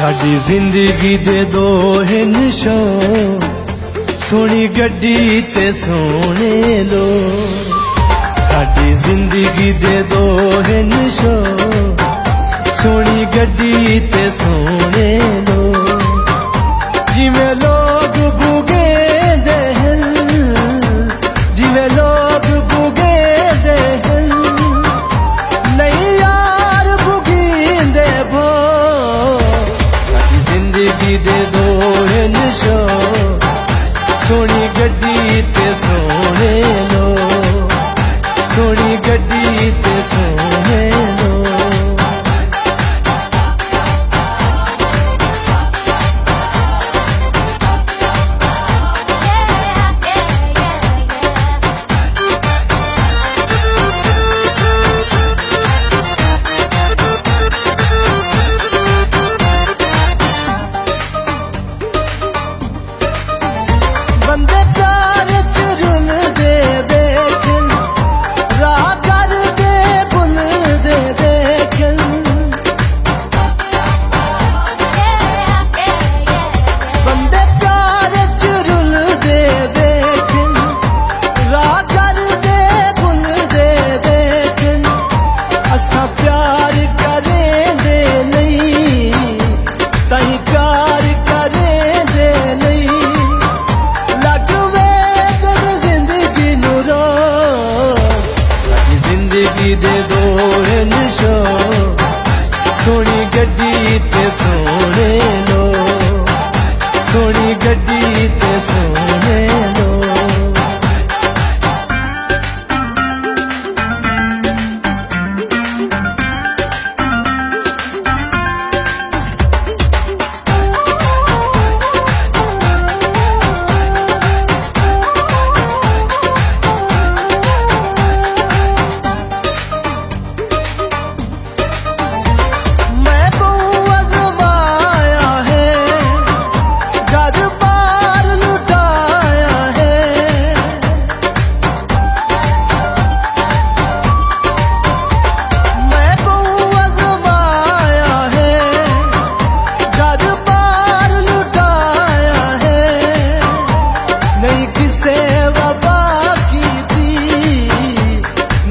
साडी जिंदगी दे दो निशान, सोनी गड्डी ते सोने लो। साडी जिंदगी दे दो निशान, सोनी गड्डी ते सोने लो। जिवें लोग बुगे दे हन, जिवें लोग बुगे दे हन, नहीं यार बुगींदे भो। जिंदगी दे दो निशान, सोनी गड्डी ते सोने लो। सोनी गड्डी ते सोने लो। बंदे प्यार च रुल दे देखन, राह कर दे बुल दे देखन। बंदे प्यार च रुल दे देखन, राह कर दे बुल दे देखन। असा प्यार करें दे नहीं, ताई प्यार करें दे नहीं। जिंदगी दे दो निशान, सोनी गड्डी ते सोने लो। सोनी गड्डी ते सोने लो।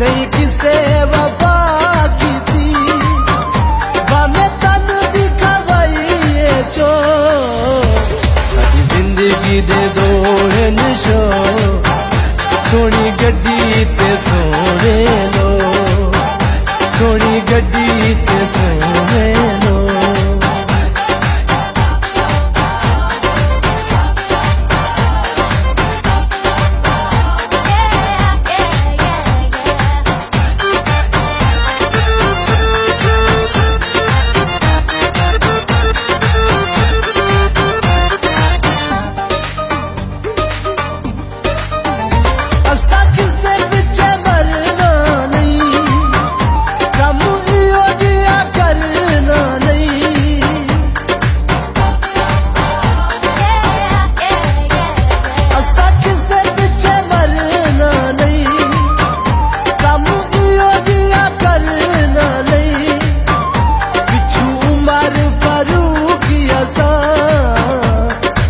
नहीं किसे वफा की थी, बामे तन दिखवाइए चो। साडी जिंदगी दे दो निशान, सोनी गड्डी ते सोने लो। सोनी गड्डी ते सोने लो। असा किसे पिछे मरना नहीं, कम इहो जिया करना नहीं। असा किसे पिछे मरना नहीं, कम इहो जिया करना नहीं। पिछू उमर फारूक असा,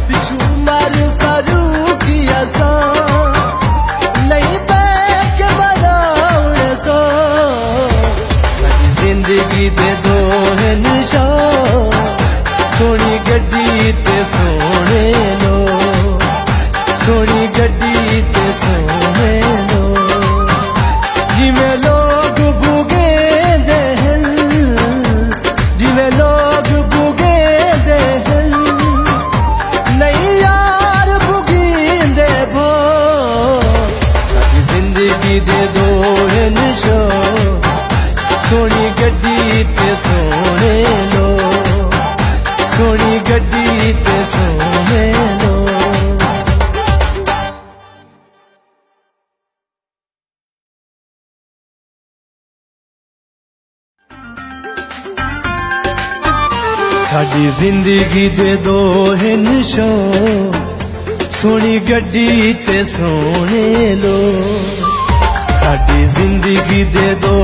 पिछू उमर फारूक असा। जिंदगी दे दो निशान, सोनी गड्डी ते सोने लो। सोनी गड्डी ते सोने लो। जिवें लोग बुगे दे हन, जिवें लोग बुगे दे हन, नहीं यार बुगींदे भो। जिंदगी दे दो निशान, सोनी गड्डी ते सोने लो। सोनी गड्डी ते सोने लो। साडी जिंदगी दे दो निशान, सोनी गड्डी ते सोने लो। साडी जिंदगी दे दो